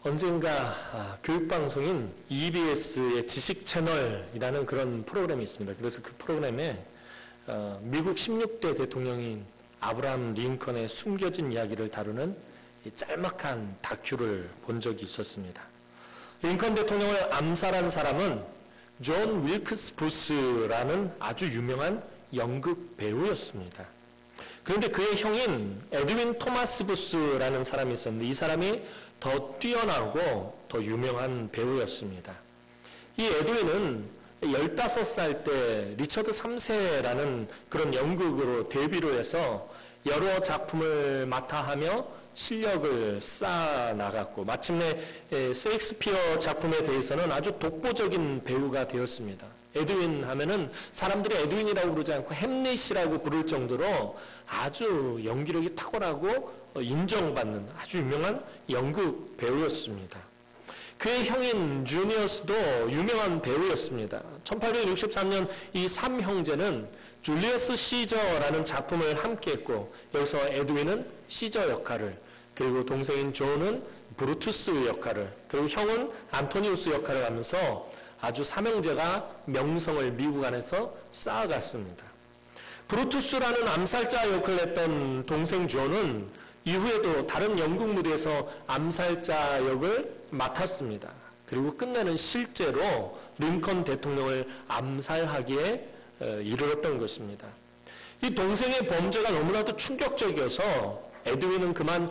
언젠가 교육방송인 EBS의 지식 채널이라는 그런 프로그램이 있습니다. 그래서 그 프로그램에 미국 16대 대통령인 아브라함 링컨의 숨겨진 이야기를 다루는 짤막한 다큐를 본 적이 있었습니다. 링컨 대통령을 암살한 사람은 존 윌크스 부스라는 아주 유명한 연극 배우였습니다. 그런데 그의 형인 에드윈 토마스 부스라는 사람이 있었는데 이 사람이 더 뛰어나고 더 유명한 배우였습니다. 이 에드윈은 15살 때 리처드 3세라는 그런 연극으로 데뷔를 해서 여러 작품을 맡아 하며 실력을 쌓아나갔고 마침내 셰익스피어 작품에 대해서는 아주 독보적인 배우가 되었습니다. 에드윈 하면은 사람들이 에드윈이라고 부르지 않고 햄릿이라고 부를 정도로 아주 연기력이 탁월하고 인정받는 아주 유명한 연극 배우였습니다. 그의 형인 주니어스도 유명한 배우였습니다. 1863년 이 3형제는 줄리어스 시저라는 작품을 함께 했고 여기서 에드윈은 시저 역할을, 그리고 동생인 존은 브루투스 역할을, 그리고 형은 안토니우스 역할을 하면서 아주 삼형제가 명성을 미국 안에서 쌓아갔습니다. 브루투스라는 암살자 역할을 했던 동생 존은 이후에도 다른 연극 무대에서 암살자 역을 맡았습니다. 그리고 끝내는 실제로 링컨 대통령을 암살하기에 이르렀던 것입니다. 이 동생의 범죄가 너무나도 충격적이어서 에드윈은 그만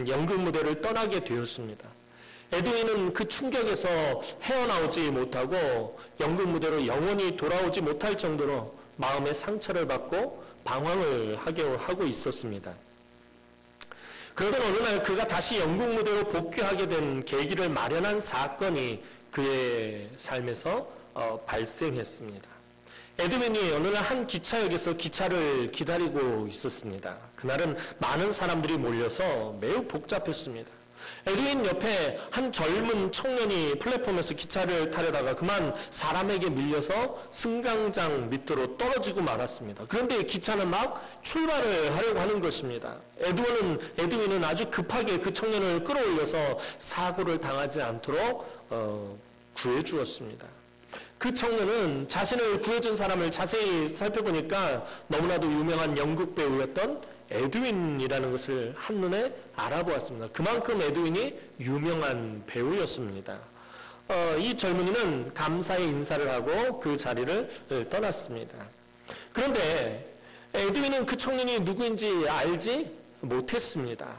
연극 무대를 떠나게 되었습니다. 에드윈은 그 충격에서 헤어나오지 못하고 연극 무대로 영원히 돌아오지 못할 정도로 마음의 상처를 받고 방황을 하고 있었습니다. 그러던 어느 날 그가 다시 연극 무대로 복귀하게 된 계기를 마련한 사건이 그의 삶에서 발생했습니다. 에드윈이 어느 날 한 기차역에서 기차를 기다리고 있었습니다. 그날은 많은 사람들이 몰려서 매우 복잡했습니다. 에드윈 옆에 한 젊은 청년이 플랫폼에서 기차를 타려다가 그만 사람에게 밀려서 승강장 밑으로 떨어지고 말았습니다. 그런데 기차는 막 출발을 하려고 하는 것입니다. 에드윈은 아주 급하게 그 청년을 끌어올려서 사고를 당하지 않도록 구해주었습니다. 그 청년은 자신을 구해준 사람을 자세히 살펴보니까 너무나도 유명한 연극 배우였던 에드윈이라는 것을 한눈에 알아보았습니다. 그만큼 에드윈이 유명한 배우였습니다. 이 젊은이는 감사의 인사를 하고 그 자리를 떠났습니다. 그런데 에드윈은 그 청년이 누구인지 알지 못했습니다.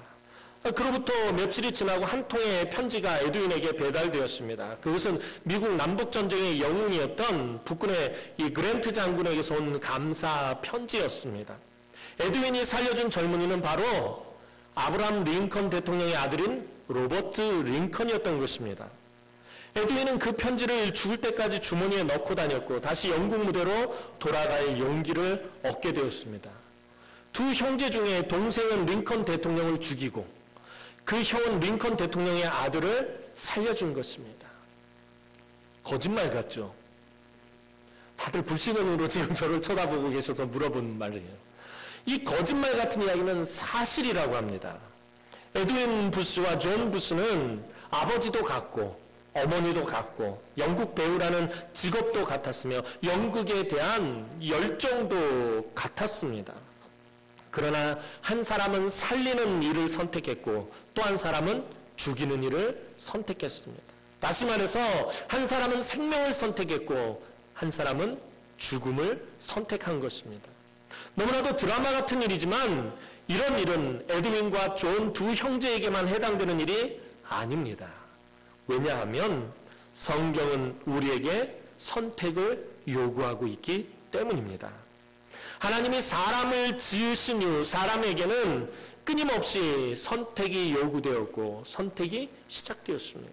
그로부터 며칠이 지나고 한 통의 편지가 에드윈에게 배달되었습니다. 그것은 미국 남북전쟁의 영웅이었던 북군의 이 그랜트 장군에게서 온 감사 편지였습니다. 에드윈이 살려준 젊은이는 바로 아브라함 링컨 대통령의 아들인 로버트 링컨이었던 것입니다. 에드윈은 그 편지를 죽을 때까지 주머니에 넣고 다녔고 다시 연극 무대로 돌아갈 용기를 얻게 되었습니다. 두 형제 중에 동생은 링컨 대통령을 죽이고 그 형은 링컨 대통령의 아들을 살려준 것입니다. 거짓말 같죠? 다들 불신론으로 지금 저를 쳐다보고 계셔서 물어본 말이에요. 이 거짓말 같은 이야기는 사실이라고 합니다. 에드윈 부스와 존 부스는 아버지도 같고 어머니도 같고 연극 배우라는 직업도 같았으며 연극에 대한 열정도 같았습니다. 그러나 한 사람은 살리는 일을 선택했고 또 한 사람은 죽이는 일을 선택했습니다. 다시 말해서 한 사람은 생명을 선택했고 한 사람은 죽음을 선택한 것입니다. 너무나도 드라마 같은 일이지만 이런 일은 에드윈과 존 두 형제에게만 해당되는 일이 아닙니다. 왜냐하면 성경은 우리에게 선택을 요구하고 있기 때문입니다. 하나님이 사람을 지으신 이후 사람에게는 끊임없이 선택이 요구되었고 선택이 시작되었습니다.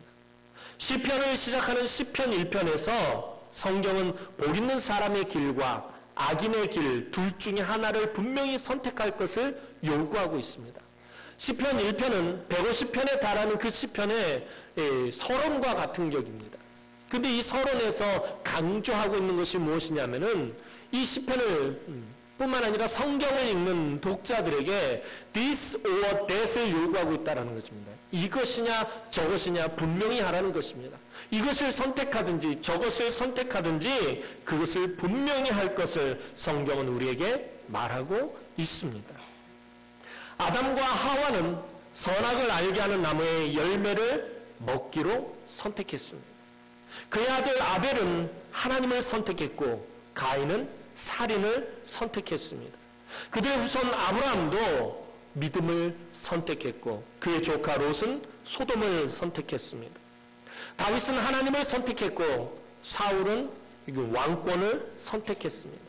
시편을 시작하는 시편 1편에서 성경은 복 있는 사람의 길과 악인의 길 둘 중에 하나를 분명히 선택할 것을 요구하고 있습니다. 시편 1편은 150편에 달하는 그 시편의 서론과 같은 격입니다. 그런데 이 서론에서 강조하고 있는 것이 무엇이냐면은 이 시편을 뿐만 아니라 성경을 읽는 독자들에게 this or that을 요구하고 있다는 것입니다. 이것이냐 저것이냐 분명히 하라는 것입니다. 이것을 선택하든지 저것을 선택하든지 그것을 분명히 할 것을 성경은 우리에게 말하고 있습니다. 아담과 하와는 선악을 알게 하는 나무의 열매를 먹기로 선택했습니다. 그의 아들 아벨은 하나님을 선택했고 가인은 살인을 선택했습니다. 그들의 후손 아브라함도 믿음을 선택했고 그의 조카 롯은 소돔을 선택했습니다. 다윗은 하나님을 선택했고 사울은 왕권을 선택했습니다.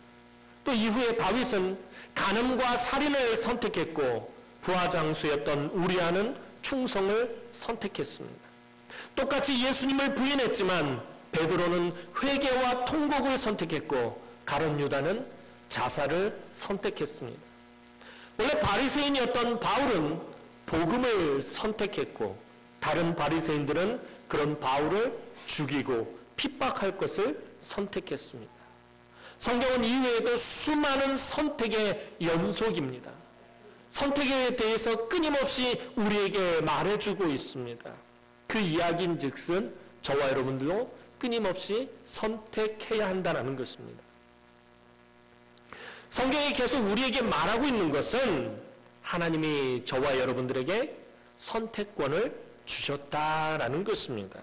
또 이후에 다윗은 간음과 살인을 선택했고 부하장수였던 우리아는 충성을 선택했습니다. 똑같이 예수님을 부인했지만 베드로는 회개와 통곡을 선택했고 가룟 유다는 자살을 선택했습니다. 원래 바리새인이었던 바울은 복음을 선택했고 다른 바리새인들은 그런 바울을 죽이고 핍박할 것을 선택했습니다. 성경은 이외에도 수많은 선택의 연속입니다. 선택에 대해서 끊임없이 우리에게 말해주고 있습니다. 그 이야기인 즉슨 저와 여러분들도 끊임없이 선택해야 한다는 것입니다. 성경이 계속 우리에게 말하고 있는 것은 하나님이 저와 여러분들에게 선택권을 주셨다라는 것입니다.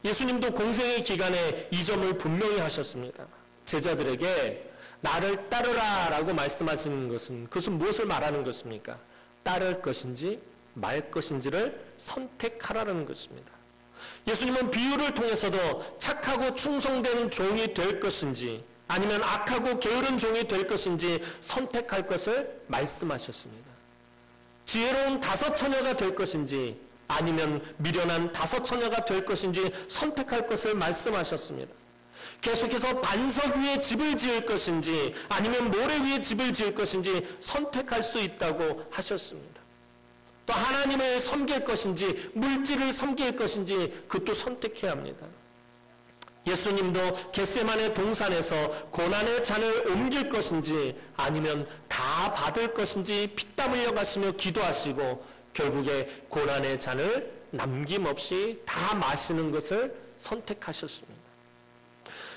예수님도 공생의 기간에 이 점을 분명히 하셨습니다. 제자들에게 나를 따르라 라고 말씀하시는 것은 그것은 무엇을 말하는 것입니까? 따를 것인지 말 것인지를 선택하라는 것입니다. 예수님은 비유를 통해서도 착하고 충성된 종이 될 것인지 아니면 악하고 게으른 종이 될 것인지 선택할 것을 말씀하셨습니다. 지혜로운 다섯 처녀가 될 것인지 아니면 미련한 다섯 처녀가 될 것인지 선택할 것을 말씀하셨습니다. 계속해서 반석 위에 집을 지을 것인지 아니면 모래 위에 집을 지을 것인지 선택할 수 있다고 하셨습니다. 또 하나님을 섬길 것인지 물질을 섬길 것인지 그것도 선택해야 합니다. 예수님도 겟세마네 동산에서 고난의 잔을 옮길 것인지 아니면 다 받을 것인지 피땀 흘려 가시며 기도하시고 결국에 고난의 잔을 남김없이 다 마시는 것을 선택하셨습니다.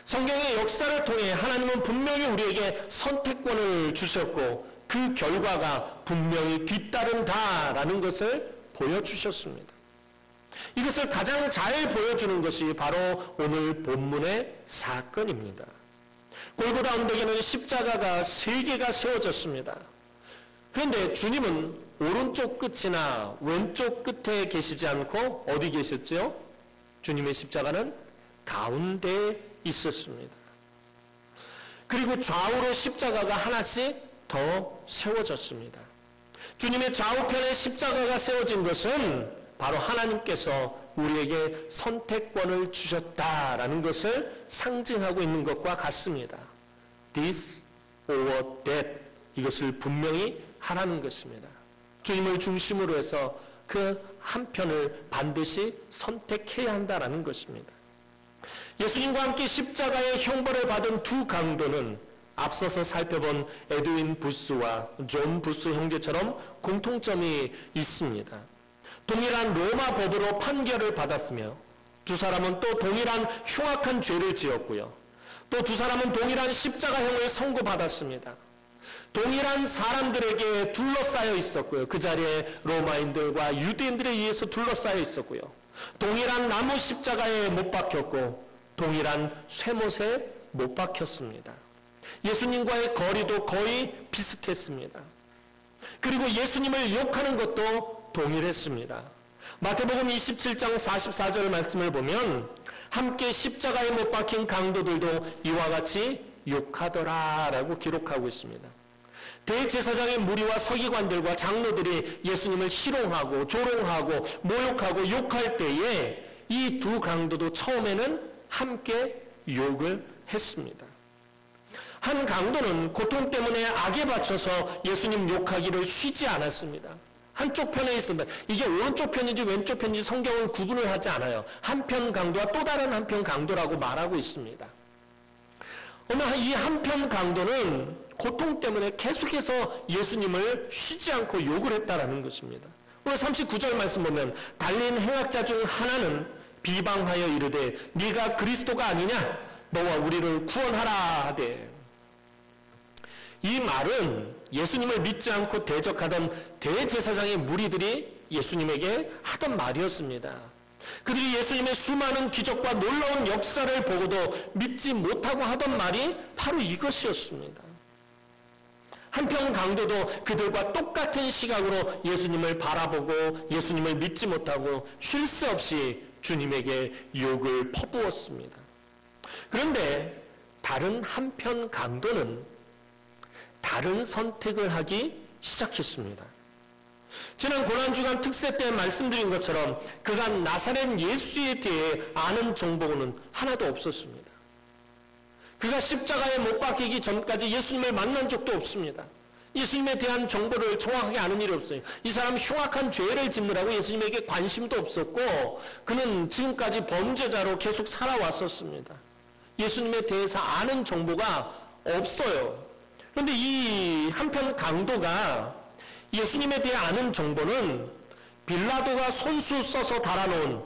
성경의 역사를 통해 하나님은 분명히 우리에게 선택권을 주셨고 그 결과가 분명히 뒤따른다라는 것을 보여주셨습니다. 이것을 가장 잘 보여주는 것이 바로 오늘 본문의 사건입니다. 골고다 언덕에는 십자가가 3개가 세워졌습니다. 그런데 주님은 오른쪽 끝이나 왼쪽 끝에 계시지 않고 어디 계셨죠? 주님의 십자가는 가운데에 있었습니다. 그리고 좌우로 십자가가 하나씩 더 세워졌습니다. 주님의 좌우편에 십자가가 세워진 것은 바로 하나님께서 우리에게 선택권을 주셨다라는 것을 상징하고 있는 것과 같습니다. This or that 이것을 분명히 하라는 것입니다. 주님을 중심으로 해서 그 한 편을 반드시 선택해야 한다라는 것입니다. 예수님과 함께 십자가의 형벌을 받은 두 강도는 앞서서 살펴본 에드윈 부스와 존 부스 형제처럼 공통점이 있습니다. 동일한 로마 법으로 판결을 받았으며 두 사람은 또 동일한 흉악한 죄를 지었고요. 또 두 사람은 동일한 십자가형을 선고받았습니다. 동일한 사람들에게 둘러싸여 있었고요. 그 자리에 로마인들과 유대인들에 의해서 둘러싸여 있었고요. 동일한 나무 십자가에 못 박혔고 동일한 쇠못에 못 박혔습니다. 예수님과의 거리도 거의 비슷했습니다. 그리고 예수님을 욕하는 것도 동일했습니다. 마태복음 27장 44절 말씀을 보면 함께 십자가에 못 박힌 강도들도 이와 같이 욕하더라라고 기록하고 있습니다. 대제사장의 무리와 서기관들과 장로들이 예수님을 희롱하고 조롱하고 모욕하고 욕할 때에 이 두 강도도 처음에는 함께 욕을 했습니다. 한 강도는 고통 때문에 악에 받쳐서 예수님 욕하기를 쉬지 않았습니다. 한쪽 편에 있습니다. 이게 오른쪽 편인지 왼쪽 편인지 성경은 구분을 하지 않아요. 한편 강도와 또 다른 한편 강도라고 말하고 있습니다. 어느 이 한편 강도는 고통 때문에 계속해서 예수님을 쉬지 않고 욕을 했다라는 것입니다. 오늘 39절 말씀 보면 달린 행악자 중 하나는 비방하여 이르되 네가 그리스도가 아니냐 너와 우리를 구원하라 하되, 이 말은 예수님을 믿지 않고 대적하던 대제사장의 무리들이 예수님에게 하던 말이었습니다. 그들이 예수님의 수많은 기적과 놀라운 역사를 보고도 믿지 못하고 하던 말이 바로 이것이었습니다. 한편 강도도 그들과 똑같은 시각으로 예수님을 바라보고 예수님을 믿지 못하고 쉴 새 없이 주님에게 욕을 퍼부었습니다. 그런데 다른 한편 강도는 다른 선택을 하기 시작했습니다. 지난 고난주간 특세 때 말씀드린 것처럼 그간 나사렛 예수에 대해 아는 정보는 하나도 없었습니다. 그가 십자가에 못 박히기 전까지 예수님을 만난 적도 없습니다. 예수님에 대한 정보를 정확하게 아는 일이 없어요. 이 사람 흉악한 죄를 짓느라고 예수님에게 관심도 없었고 그는 지금까지 범죄자로 계속 살아왔었습니다. 예수님에 대해서 아는 정보가 없어요. 그런데 이 한편 강도가 예수님에 대해 아는 정보는 빌라도가 손수 써서 달아놓은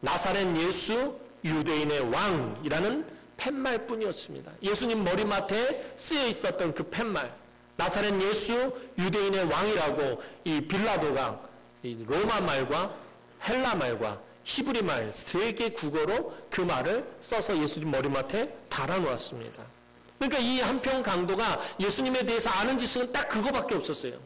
나사렛 예수 유대인의 왕이라는 팻말뿐이었습니다. 예수님 머리맡에 쓰여 있었던 그 팻말, 나사렛 예수 유대인의 왕이라고 이 빌라도가 이 로마 말과 헬라 말과 히브리 말 3개 국어로 그 말을 써서 예수님 머리맡에 달아놓았습니다. 그러니까 이 한편 강도가 예수님에 대해서 아는 지식은 딱 그거밖에 없었어요.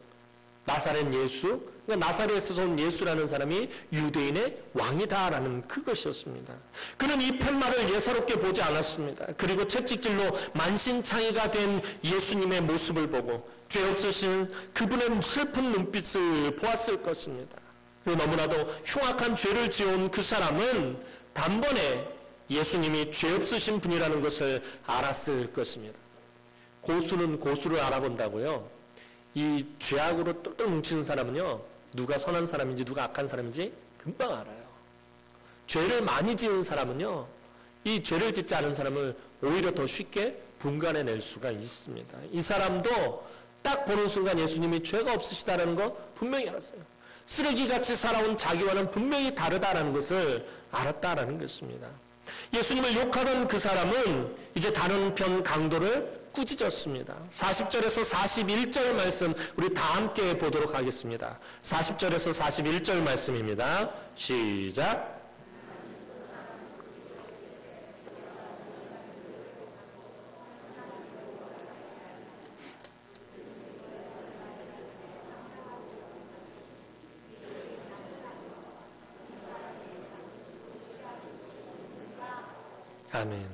나사렛 예수, 그러니까 나사렛에서 온 예수라는 사람이 유대인의 왕이다라는 그것이었습니다. 그는 이 팻말을 예사롭게 보지 않았습니다. 그리고 채찍질로 만신창이가 된 예수님의 모습을 보고 죄 없으신 그분의 슬픈 눈빛을 보았을 것입니다. 그리고 너무나도 흉악한 죄를 지어온 그 사람은 단번에 예수님이 죄 없으신 분이라는 것을 알았을 것입니다. 고수는 고수를 알아본다고요. 이 죄악으로 똘똘 뭉치는 사람은요, 누가 선한 사람인지 누가 악한 사람인지 금방 알아요. 죄를 많이 지은 사람은요, 이 죄를 짓지 않은 사람을 오히려 더 쉽게 분간해낼 수가 있습니다. 이 사람도 딱 보는 순간 예수님이 죄가 없으시다라는 거 분명히 알았어요. 쓰레기같이 살아온 자기와는 분명히 다르다라는 것을 알았다라는 것입니다. 예수님을 욕하던 그 사람은 이제 다른 편 강도를 꾸짖었습니다. 40절에서 41절 말씀 우리 다 함께 보도록 하겠습니다. 40절에서 41절 말씀입니다. 시작. 아멘.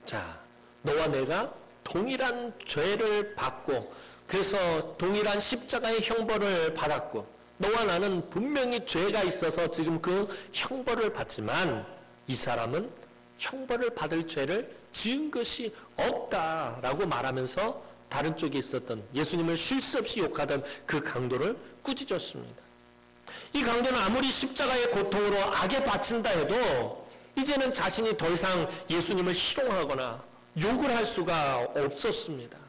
자, 너와 내가 동일한 죄를 받고 그래서 동일한 십자가의 형벌을 받았고 너와 나는 분명히 죄가 있어서 지금 그 형벌을 받지만 이 사람은 형벌을 받을 죄를 지은 것이 없다라고 말하면서 다른 쪽에 있었던 예수님을 쉴 수 없이 욕하던 그 강도를 꾸짖었습니다. 이 강도는 아무리 십자가의 고통으로 악에 바친다 해도 이제는 자신이 더 이상 예수님을 희롱하거나 욕을 할 수가 없었습니다.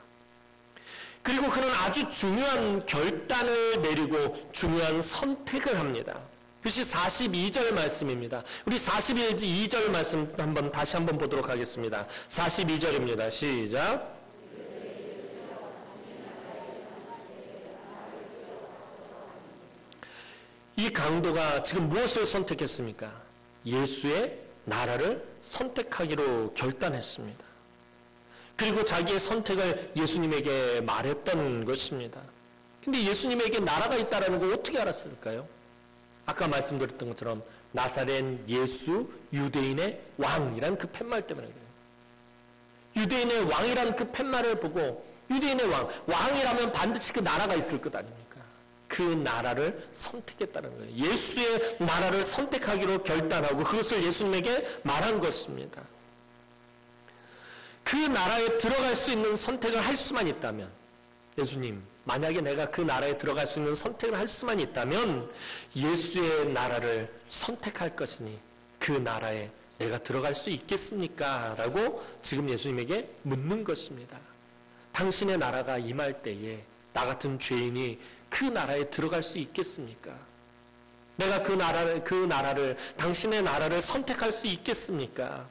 그리고 그는 아주 중요한 결단을 내리고 중요한 선택을 합니다. 그것이 42절 말씀입니다. 우리 42절 말씀 다시 한번 보도록 하겠습니다. 42절입니다. 시작. 이 강도가 지금 무엇을 선택했습니까? 예수의 나라를 선택하기로 결단했습니다. 그리고 자기의 선택을 예수님에게 말했던 것입니다. 근데 예수님에게 나라가 있다는 걸 어떻게 알았을까요? 아까 말씀드렸던 것처럼 나사렛 예수 유대인의 왕이란 그 팻말 때문에 그래요. 유대인의 왕이란 그 팻말을 보고 유대인의 왕이라면 반드시 그 나라가 있을 것 아닙니까? 그 나라를 선택했다는 거예요. 예수의 나라를 선택하기로 결단하고 그것을 예수님에게 말한 것입니다. 그 나라에 들어갈 수 있는 선택을 할 수만 있다면, 예수님, 만약에 내가 그 나라에 들어갈 수 있는 선택을 할 수만 있다면 예수의 나라를 선택할 것이니 그 나라에 내가 들어갈 수 있겠습니까? 라고 지금 예수님에게 묻는 것입니다. 당신의 나라가 임할 때에 나 같은 죄인이 그 나라에 들어갈 수 있겠습니까? 내가 그 나라를, 당신의 나라를 선택할 수 있겠습니까?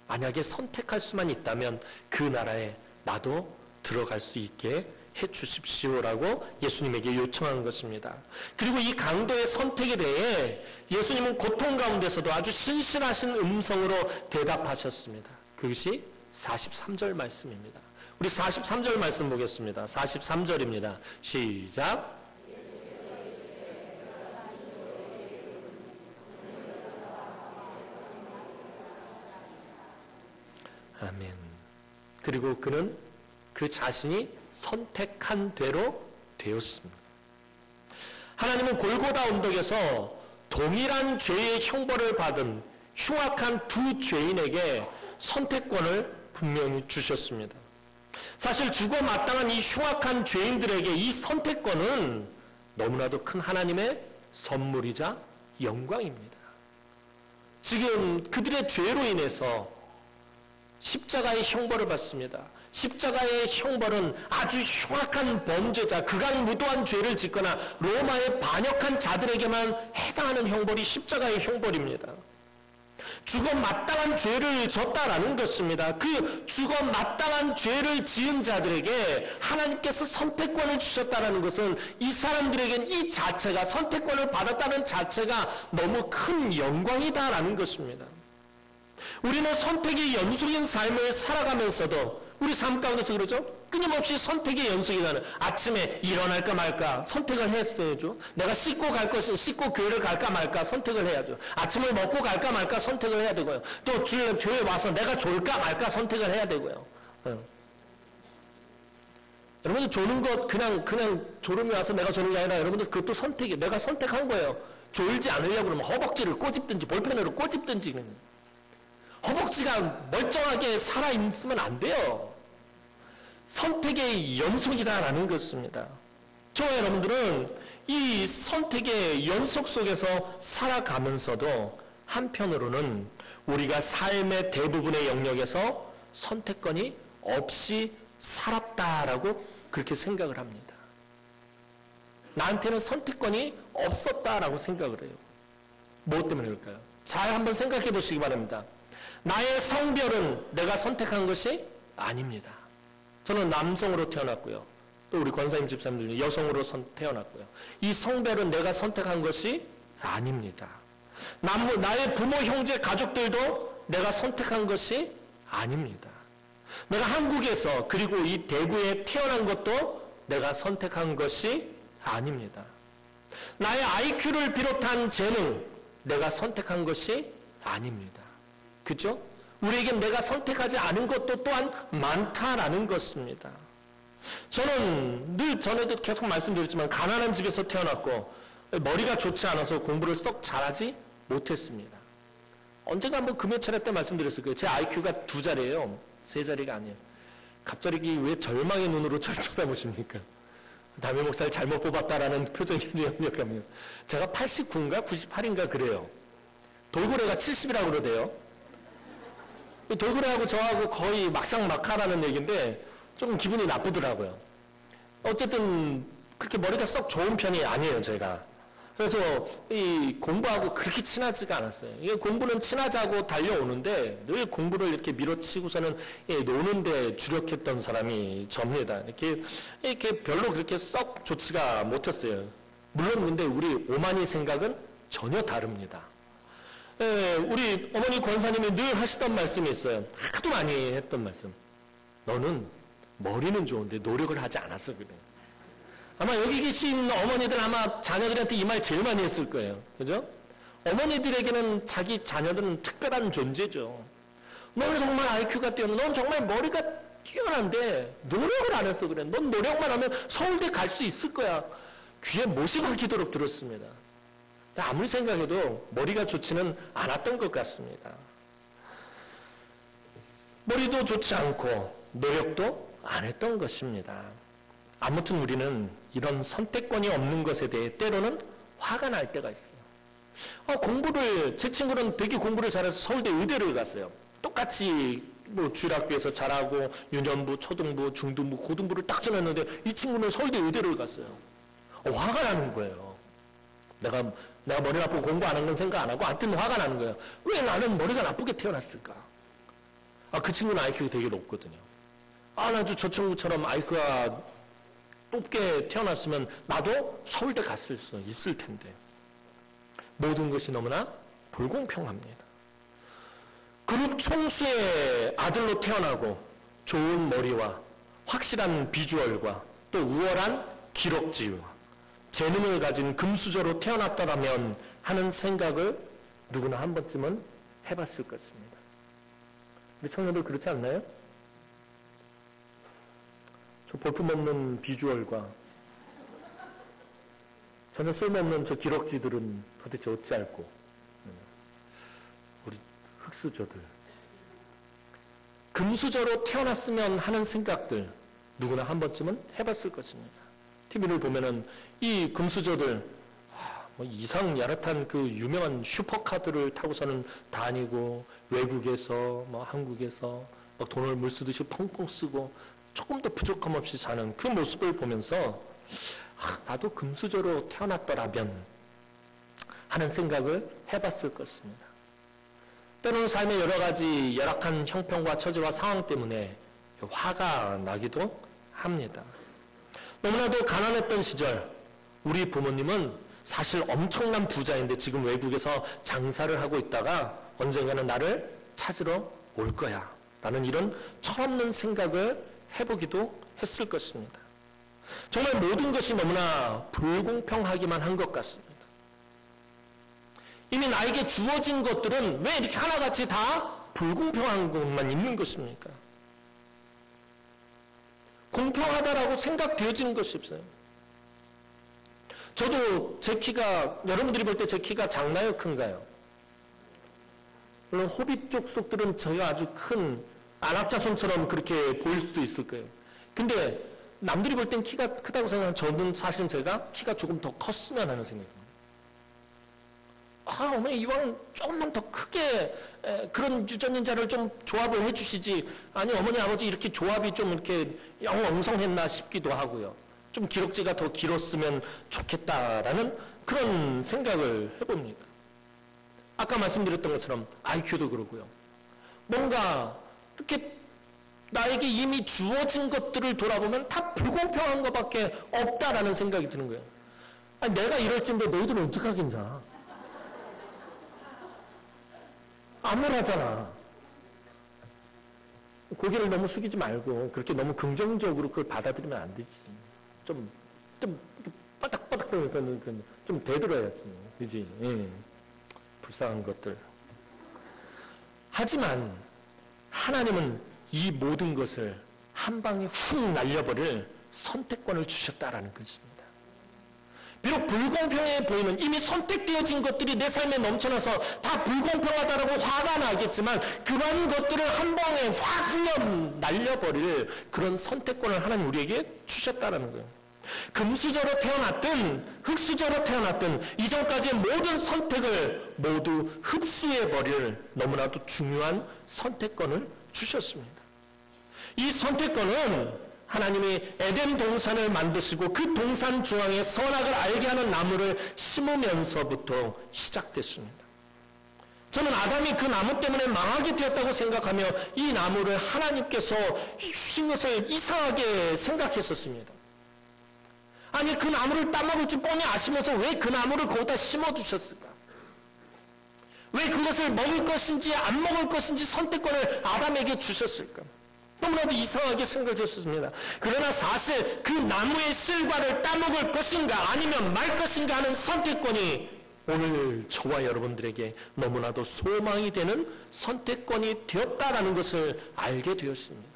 만약에 선택할 수만 있다면 그 나라에 나도 들어갈 수 있게 해 주십시오라고 예수님에게 요청한 것입니다. 그리고 이 강도의 선택에 대해 예수님은 고통 가운데서도 아주 신실하신 음성으로 대답하셨습니다. 그것이 43절 말씀입니다. 우리 43절 말씀 보겠습니다. 43절입니다. 시작. 아멘. 그리고 그는 그 자신이 선택한 대로 되었습니다. 하나님은 골고다 언덕에서 동일한 죄의 형벌을 받은 흉악한 두 죄인에게 선택권을 분명히 주셨습니다. 사실 죽어 마땅한 이 흉악한 죄인들에게 이 선택권은 너무나도 큰 하나님의 선물이자 영광입니다. 지금 그들의 죄로 인해서 십자가의 형벌을 받습니다. 십자가의 형벌은 아주 흉악한 범죄자, 극악무도한 죄를 짓거나 로마에 반역한 자들에게만 해당하는 형벌이 십자가의 형벌입니다. 죽어 마땅한 죄를 졌다라는 것입니다. 그 죽어 마땅한 죄를 지은 자들에게 하나님께서 선택권을 주셨다는 것은 이 사람들에겐 이 자체가, 선택권을 받았다는 자체가 너무 큰 영광이다라는 것입니다. 우리는 선택의 연속인 삶을 살아가면서도 우리 삶 가운데서 그러죠? 끊임없이 선택의 연속이라는, 아침에 일어날까 말까 선택을 했어야죠. 내가 씻고 교회를 갈까 말까 선택을 해야죠. 아침을 먹고 갈까 말까 선택을 해야 되고요. 또 교회에 와서 내가 졸까 말까 선택을 해야 되고요. 여러분들 조는 것 그냥 졸음이 와서 내가 조는 게 아니라 여러분들 그것도 선택이에요. 내가 선택한 거예요. 졸지 않으려고 그러면 허벅지를 꼬집든지 볼펜으로 꼬집든지. 허벅지가 멀쩡하게 살아있으면 안 돼요. 선택의 연속이다라는 것입니다. 저와 여러분들은 이 선택의 연속 속에서 살아가면서도 한편으로는 우리가 삶의 대부분의 영역에서 선택권이 없이 살았다라고 그렇게 생각을 합니다. 나한테는 선택권이 없었다라고 생각을 해요. 무엇 때문에 그럴까요? 잘 한번 생각해 보시기 바랍니다. 나의 성별은 내가 선택한 것이 아닙니다. 저는 남성으로 태어났고요. 또 우리 권사님 집사님들은 여성으로 태어났고요. 이 성별은 내가 선택한 것이 아닙니다. 나의 부모, 형제, 가족들도 내가 선택한 것이 아닙니다. 내가 한국에서 그리고 이 대구에 태어난 것도 내가 선택한 것이 아닙니다. 나의 IQ를 비롯한 재능, 내가 선택한 것이 아닙니다. 그죠? 우리에겐 내가 선택하지 않은 것도 또한 많다라는 것입니다. 저는 늘 전에도 계속 말씀드렸지만 가난한 집에서 태어났고 머리가 좋지 않아서 공부를 썩 잘하지 못했습니다. 언젠가 한번 금요 차례 때 말씀드렸을 거예요. 제 IQ가 2자리예요. 3자리가 아니에요. 갑자기 왜 절망의 눈으로 저를 쳐다보십니까? 담임 목사를 잘못 뽑았다라는 표정이 역력하면 제가 89인가 98인가 그래요. 돌고래가 70이라고 그러대요. 돌고래하고 저하고 거의 막상막하라는 얘기인데 조금 기분이 나쁘더라고요. 어쨌든 그렇게 머리가 썩 좋은 편이 아니에요, 제가. 그래서 이 공부하고 그렇게 친하지가 않았어요. 이게 공부는 친하자고 달려오는데 늘 공부를 이렇게 밀어치고서는 노는데 주력했던 사람이 접니다. 이렇게 별로 그렇게 썩 좋지가 못했어요. 물론 근데 우리 오만이 생각은 전혀 다릅니다. 우리 어머니 권사님이 늘 하시던 말씀이 있어요. 하도 많이 했던 말씀. 너는 머리는 좋은데 노력을 하지 않았어 그래. 아마 여기 계신 어머니들 아마 자녀들한테 이 말 제일 많이 했을 거예요. 그죠? 어머니들에게는 자기 자녀들은 특별한 존재죠. 너는 정말 IQ가 뛰어나. 넌 정말 머리가 뛰어난데 노력을 안 해서 그래. 넌 노력만 하면 서울대 갈 수 있을 거야. 귀에 못이 박히도록 들었습니다. 아무리 생각해도 머리가 좋지는 않았던 것 같습니다. 머리도 좋지 않고 노력도 안 했던 것입니다. 아무튼 우리는 이런 선택권이 없는 것에 대해 때로는 화가 날 때가 있어요. 제 친구는 되게 공부를 잘해서 서울대 의대를 갔어요. 똑같이 뭐 주일학교에서 잘하고 유년부, 초등부, 중등부, 고등부를 딱 지났는데 이 친구는 서울대 의대를 갔어요. 화가 나는 거예요. 내가 머리 나쁘고 공부 안 한 건 생각 안 하고 하여튼 화가 나는 거예요. 왜 나는 머리가 나쁘게 태어났을까? 그 친구는 IQ가 되게 높거든요. 나도 저 친구처럼 IQ가 높게 태어났으면 나도 서울대 갔을 수 있을 텐데. 모든 것이 너무나 불공평합니다. 그룹 총수의 아들로 태어나고 좋은 머리와 확실한 비주얼과 또 우월한 기록지와 재능을 가진 금수저로 태어났더라면 하는 생각을 누구나 한 번쯤은 해봤을 것입니다. 우리 청년들 그렇지 않나요? 저 볼품없는 비주얼과 전혀 쓸모없는 저 기록지들은 도대체 어찌할꼬. 우리 흙수저들. 금수저로 태어났으면 하는 생각들 누구나 한 번쯤은 해봤을 것입니다. TV를 보면은 이 금수저들 뭐 이상 야릇한 그 유명한 슈퍼카들을 타고서는 다니고 외국에서 뭐 한국에서 막 돈을 물쓰듯이 펑펑 쓰고 조금 더 부족함 없이 사는 그 모습을 보면서 나도 금수저로 태어났더라면 하는 생각을 해봤을 것입니다. 때로는 삶의 여러 가지 열악한 형편과 처지와 상황 때문에 화가 나기도 합니다. 너무나도 가난했던 시절 우리 부모님은 사실 엄청난 부자인데 지금 외국에서 장사를 하고 있다가 언젠가는 나를 찾으러 올 거야 라는 이런 철없는 생각을 해보기도 했을 것입니다. 정말 모든 것이 너무나 불공평하기만 한 것 같습니다. 이미 나에게 주어진 것들은 왜 이렇게 하나같이 다 불공평한 것만 있는 것입니까? 공평하다라고 생각되어지는 것이 없어요. 저도 제 키가, 여러분들이 볼 때 제 키가 작나요? 큰가요? 물론 호빗 쪽 속들은 저희가 아주 큰 안압자손처럼 그렇게 보일 수도 있을 거예요. 근데 남들이 볼 땐 키가 크다고 생각하는 저는 사실은 제가 키가 조금 더 컸으면 하는 생각입니다. 어머니 이왕 조금만 더 크게 그런 유전인자를 좀 조합을 해주시지. 아니 어머니 아버지 이렇게 조합이 좀 이렇게 영엉성했나 싶기도 하고요. 좀 기록지가 더 길었으면 좋겠다라는 그런 생각을 해봅니다. 아까 말씀드렸던 것처럼 IQ도 그러고요. 뭔가 이렇게 나에게 이미 주어진 것들을 돌아보면 다 불공평한 것밖에 없다라는 생각이 드는 거예요. 아니, 내가 이럴 텐데 너희들은 어떡하겠냐. 암울하잖아. 고개를 너무 숙이지 말고 그렇게 너무 긍정적으로 그걸 받아들이면 안 되지. 좀 빠닥빠닥 하면서는 좀 대들어야지. 그지? 예. 불쌍한 것들. 하지만 하나님은 이 모든 것을 한 방에 훅 날려버릴 선택권을 주셨다라는 것입니다. 비록 불공평해 보이는 이미 선택되어진 것들이 내 삶에 넘쳐나서 다 불공평하다라고 화가 나겠지만 그런 것들을 한 방에 확 흘려 날려버릴 그런 선택권을 하나님 우리에게 주셨다라는 거예요. 금수저로 태어났든 흙수저로 태어났든 이전까지의 모든 선택을 모두 흡수해버릴 너무나도 중요한 선택권을 주셨습니다. 이 선택권은 하나님이 에덴 동산을 만드시고 그 동산 중앙에 선악을 알게 하는 나무를 심으면서부터 시작됐습니다. 저는 아담이 그 나무 때문에 망하게 되었다고 생각하며 이 나무를 하나님께서 주신 것을 이상하게 생각했었습니다. 아니 그 나무를 따먹을 줄 뻔히 아시면서 왜 그 나무를 거기다 심어두셨을까? 왜 그것을 먹을 것인지 안 먹을 것인지 선택권을 아담에게 주셨을까? 너무나도 이상하게 생각했습니다. 그러나 사실 그 나무의 실과를 따먹을 것인가 아니면 말 것인가 하는 선택권이 오늘 저와 여러분들에게 너무나도 소망이 되는 선택권이 되었다라는 것을 알게 되었습니다.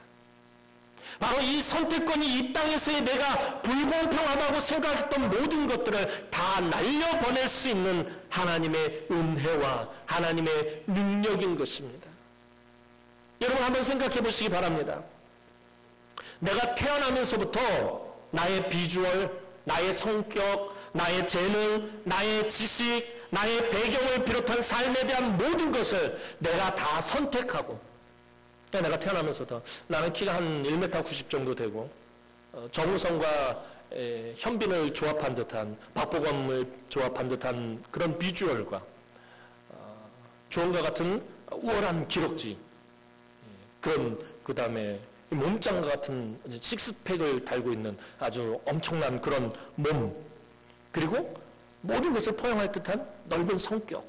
바로 이 선택권이 이 땅에서의 내가 불공평하다고 생각했던 모든 것들을 다 날려보낼 수 있는 하나님의 은혜와 하나님의 능력인 것입니다. 여러분 한번 생각해 보시기 바랍니다. 내가 태어나면서부터 나의 비주얼, 나의 성격, 나의 재능, 나의 지식, 나의 배경을 비롯한 삶에 대한 모든 것을 내가 다 선택하고 내가 태어나면서도 나는 키가 한 1m 90 정도 되고 정우성과 현빈을 조합한 듯한, 박보검을 조합한 듯한 그런 비주얼과 조언과 같은 우월한 기럭지, 그런 그 다음에 몸짱과 같은 식스팩을 달고 있는 아주 엄청난 그런 몸, 그리고 모든 것을 포용할 듯한 넓은 성격,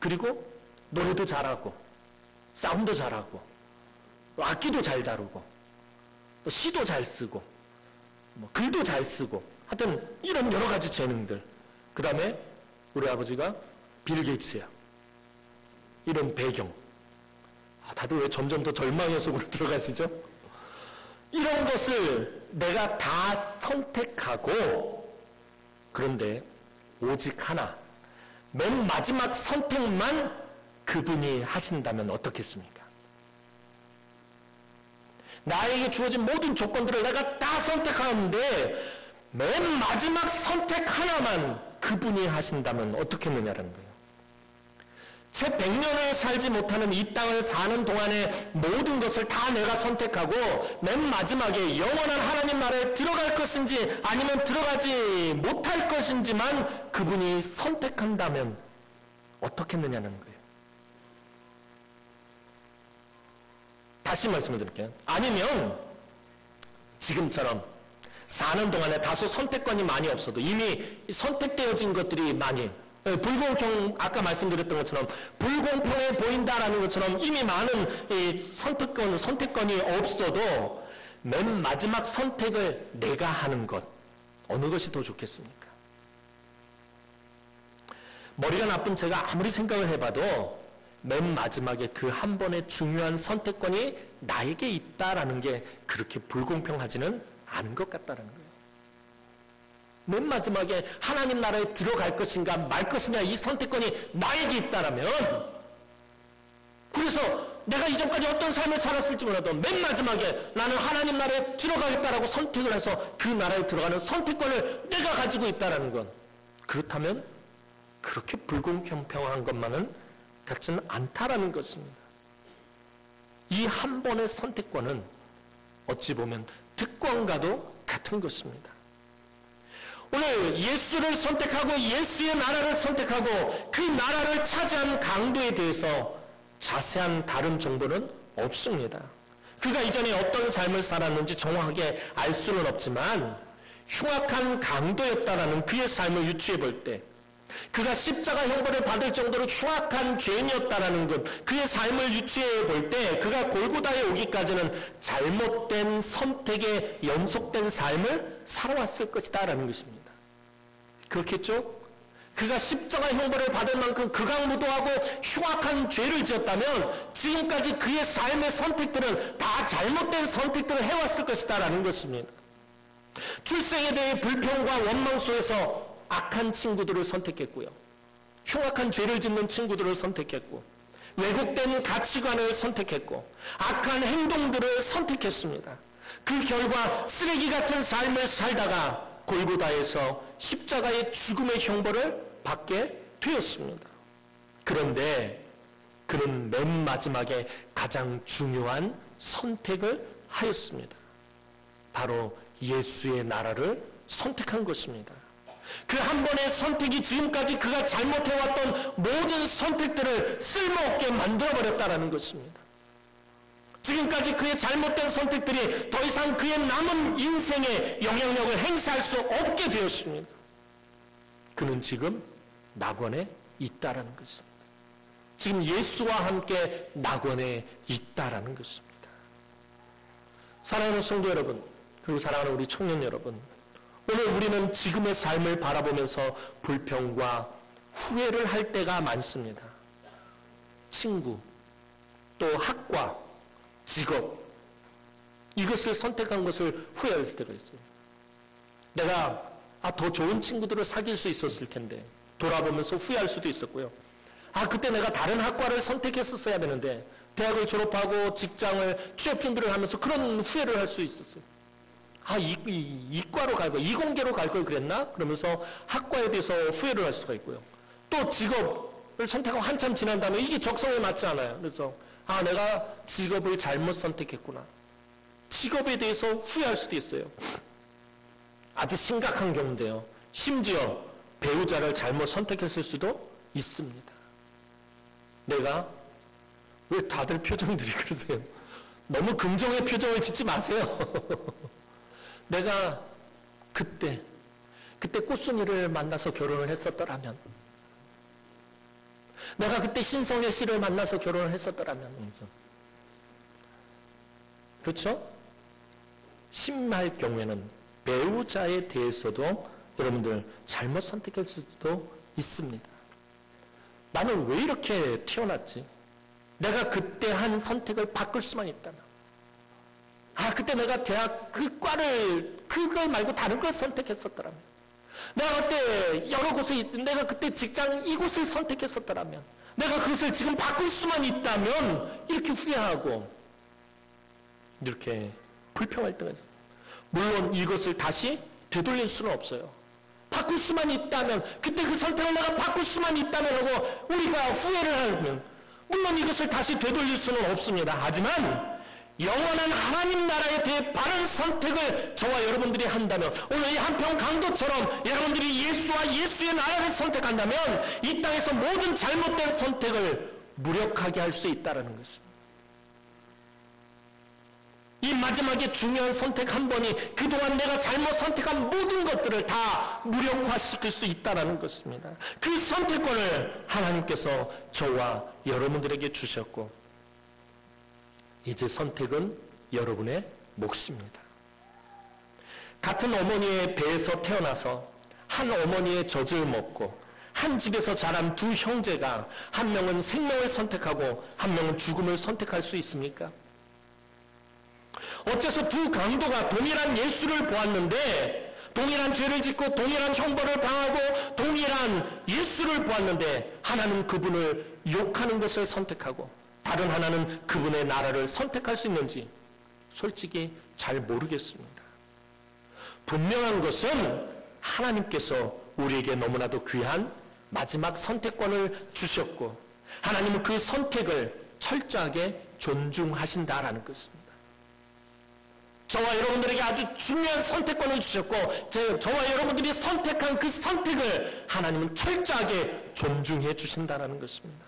그리고 노래도 잘하고 싸움도 잘하고 악기도 잘 다루고 또 시도 잘 쓰고 글도 잘 쓰고, 하여튼 이런 여러 가지 재능들. 그 다음에 우리 아버지가 빌 게이츠야. 이런 배경. 다들 왜 점점 더 절망의 속으로 들어가시죠? 이런 것을 내가 다 선택하고, 그런데 오직 하나, 맨 마지막 선택만 그분이 하신다면 어떻겠습니까? 나에게 주어진 모든 조건들을 내가 다 선택하는데 맨 마지막 선택 하나만 그분이 하신다면 어떻겠느냐는 거예요. 채 100년을 살지 못하는 이 땅을 사는 동안에 모든 것을 다 내가 선택하고 맨 마지막에 영원한 하나님 나라에 들어갈 것인지 아니면 들어가지 못할 것인지만 그분이 선택한다면 어떻겠느냐는 거예요. 다시 말씀을 드릴게요. 아니면 지금처럼 사는 동안에 다소 선택권이 많이 없어도 이미 선택되어진 것들이 많이, 불공평, 아까 말씀드렸던 것처럼 불공평해 보인다라는 것처럼 이미 많은 이 선택권이 없어도 맨 마지막 선택을 내가 하는 것, 어느 것이 더 좋겠습니까? 머리가 나쁜 제가 아무리 생각을 해봐도 맨 마지막에 그 한 번의 중요한 선택권이 나에게 있다라는 게 그렇게 불공평하지는 않은 것 같다는 거예요. 맨 마지막에 하나님 나라에 들어갈 것인가 말 것이냐 이 선택권이 나에게 있다라면, 그래서 내가 이전까지 어떤 삶을 살았을지 몰라도 맨 마지막에 나는 하나님 나라에 들어가겠다라고 선택을 해서 그 나라에 들어가는 선택권을 내가 가지고 있다라는 건, 그렇다면 그렇게 불공평한 것만은 같지는 않다라는 것입니다. 이 한 번의 선택권은 어찌 보면 특권과도 같은 것입니다. 오늘 예수를 선택하고 예수의 나라를 선택하고 그 나라를 차지한 강도에 대해서 자세한 다른 정보는 없습니다. 그가 이전에 어떤 삶을 살았는지 정확하게 알 수는 없지만 흉악한 강도였다라는 그의 삶을 유추해 볼 때, 그가 십자가 형벌을 받을 정도로 흉악한 죄인이었다라는 것, 그의 삶을 유추해 볼 때 그가 골고다에 오기까지는 잘못된 선택의 연속된 삶을 살아왔을 것이다라는 것입니다. 그렇겠죠? 그가 십자가 형벌을 받을 만큼 극악무도하고 흉악한 죄를 지었다면 지금까지 그의 삶의 선택들은 다 잘못된 선택들을 해왔을 것이다라는 것입니다. 출생에 대해 불평과 원망 속에서 악한 친구들을 선택했고요. 흉악한 죄를 짓는 친구들을 선택했고, 왜곡된 가치관을 선택했고, 악한 행동들을 선택했습니다. 그 결과 쓰레기 같은 삶을 살다가 골고다에서 십자가의 죽음의 형벌을 받게 되었습니다. 그런데 그는 맨 마지막에 가장 중요한 선택을 하였습니다. 바로 예수의 나라를 선택한 것입니다. 그 한 번의 선택이 지금까지 그가 잘못해왔던 모든 선택들을 쓸모없게 만들어버렸다는 것입니다. 지금까지 그의 잘못된 선택들이 더 이상 그의 남은 인생에 영향력을 행사할 수 없게 되었습니다. 그는 지금 낙원에 있다라는 것입니다. 지금 예수와 함께 낙원에 있다라는 것입니다. 사랑하는 성도 여러분, 그리고 사랑하는 우리 청년 여러분, 오늘 우리는 지금의 삶을 바라보면서 불평과 후회를 할 때가 많습니다. 친구, 또 학과, 직업, 이것을 선택한 것을 후회할 때가 있어요. 내가 더 좋은 친구들을 사귈 수 있었을 텐데 돌아보면서 후회할 수도 있었고요. 그때 내가 다른 학과를 선택했었어야 되는데 대학을 졸업하고 직장을 취업 준비를 하면서 그런 후회를 할 수 있었어요. 이과로 갈 걸, 이공계로 갈 걸 그랬나? 그러면서 학과에 대해서 후회를 할 수가 있고요. 또 직업을 선택하고 한참 지난 다음에 이게 적성에 맞지 않아요. 그래서 아, 내가 직업을 잘못 선택했구나. 직업에 대해서 후회할 수도 있어요. 아주 심각한 경우인데요. 심지어 배우자를 잘못 선택했을 수도 있습니다. 내가, 왜 다들 표정들이 그러세요? 너무 긍정의 표정을 짓지 마세요. 내가 그때 꽃순이를 만나서 결혼을 했었더라면, 내가 그때 신성애 씨를 만나서 결혼을 했었더라면, 그렇죠? 심할 경우에는 배우자에 대해서도 여러분들 잘못 선택할 수도 있습니다. 나는 왜 이렇게 태어났지? 내가 그때 한 선택을 바꿀 수만 있다면, 아, 그때 내가 대학 그 과를, 그걸 말고 다른 걸 선택했었더라면, 내가 그때 여러 곳에, 내가 그때 직장 이곳을 선택했었더라면, 내가 그것을 지금 바꿀 수만 있다면, 이렇게 후회하고, 이렇게 불평할 때가 있어요. 물론 이것을 다시 되돌릴 수는 없어요. 바꿀 수만 있다면, 그때 그 선택을 내가 바꿀 수만 있다면 하고, 우리가 후회를 하면, 물론 이것을 다시 되돌릴 수는 없습니다. 하지만, 영원한 하나님 나라에 대해 바른 선택을 저와 여러분들이 한다면, 오늘 이 한평 강도처럼 여러분들이 예수와 예수의 나라를 선택한다면 이 땅에서 모든 잘못된 선택을 무력하게 할 수 있다는 것입니다. 이 마지막에 중요한 선택 한 번이 그동안 내가 잘못 선택한 모든 것들을 다 무력화시킬 수 있다는 것입니다. 그 선택권을 하나님께서 저와 여러분들에게 주셨고, 이제 선택은 여러분의 몫입니다. 같은 어머니의 배에서 태어나서 한 어머니의 젖을 먹고 한 집에서 자란 두 형제가 한 명은 생명을 선택하고 한 명은 죽음을 선택할 수 있습니까? 어째서 두 강도가 동일한 예수를 보았는데, 동일한 죄를 짓고 동일한 형벌을 당하고 동일한 예수를 보았는데, 하나는 그분을 욕하는 것을 선택하고 다른 하나는 그분의 나라를 선택할 수 있는지 솔직히 잘 모르겠습니다. 분명한 것은 하나님께서 우리에게 너무나도 귀한 마지막 선택권을 주셨고, 하나님은 그 선택을 철저하게 존중하신다라는 것입니다. 저와 여러분들에게 아주 중요한 선택권을 주셨고, 저와 여러분들이 선택한 그 선택을 하나님은 철저하게 존중해 주신다는 것입니다.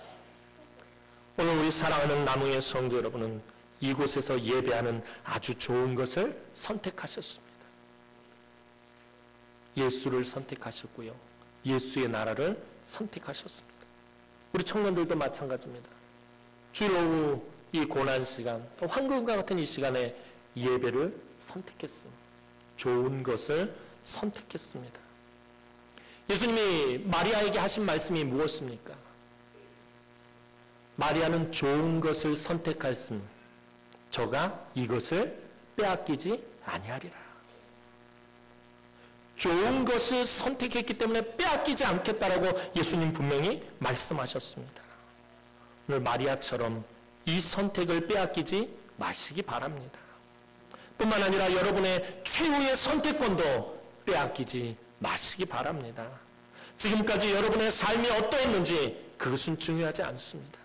오늘 우리 사랑하는 나무의 성도 여러분은 이곳에서 예배하는 아주 좋은 것을 선택하셨습니다. 예수를 선택하셨고요, 예수의 나라를 선택하셨습니다. 우리 청년들도 마찬가지입니다. 주일 오후 이 고난 시간, 또 황금과 같은 이 시간에 예배를 선택했습니다. 좋은 것을 선택했습니다. 예수님이 마리아에게 하신 말씀이 무엇입니까? 마리아는 좋은 것을 선택하였으니 저가 이것을 빼앗기지 아니하리라. 좋은 것을 선택했기 때문에 빼앗기지 않겠다라고 예수님 분명히 말씀하셨습니다. 오늘 마리아처럼 이 선택을 빼앗기지 마시기 바랍니다. 뿐만 아니라 여러분의 최후의 선택권도 빼앗기지 마시기 바랍니다. 지금까지 여러분의 삶이 어떠했는지 그것은 중요하지 않습니다.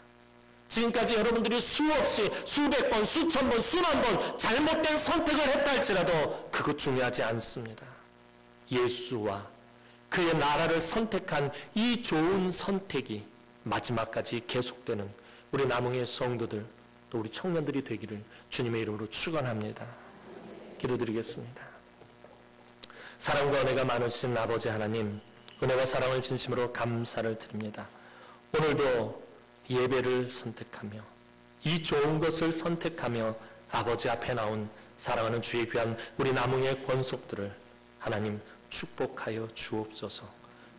지금까지 여러분들이 수없이 수백 번, 수천 번, 수만 번 잘못된 선택을 했다 할지라도 그것 중요하지 않습니다. 예수와 그의 나라를 선택한 이 좋은 선택이 마지막까지 계속되는 우리 남흥의 성도들, 또 우리 청년들이 되기를 주님의 이름으로 축원합니다. 기도드리겠습니다. 사랑과 은혜가 많으신 아버지 하나님, 은혜와 사랑을 진심으로 감사를 드립니다. 오늘도 예배를 선택하며 이 좋은 것을 선택하며 아버지 앞에 나온 사랑하는 주의 귀한 우리 남흥의 권속들을 하나님 축복하여 주옵소서.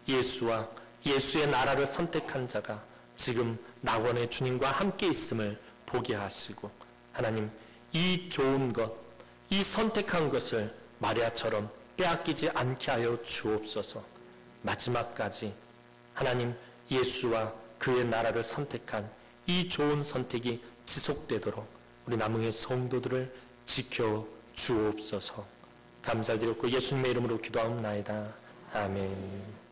예수와 예수의 나라를 선택한 자가 지금 낙원의 주님과 함께 있음을 보게 하시고, 하나님 이 좋은 것, 이 선택한 것을 마리아처럼 빼앗기지 않게 하여 주옵소서. 마지막까지 하나님 예수와 그의 나라를 선택한 이 좋은 선택이 지속되도록 우리 남흥의 성도들을 지켜 주옵소서. 감사드렸고 예수님의 이름으로 기도하옵나이다. 아멘.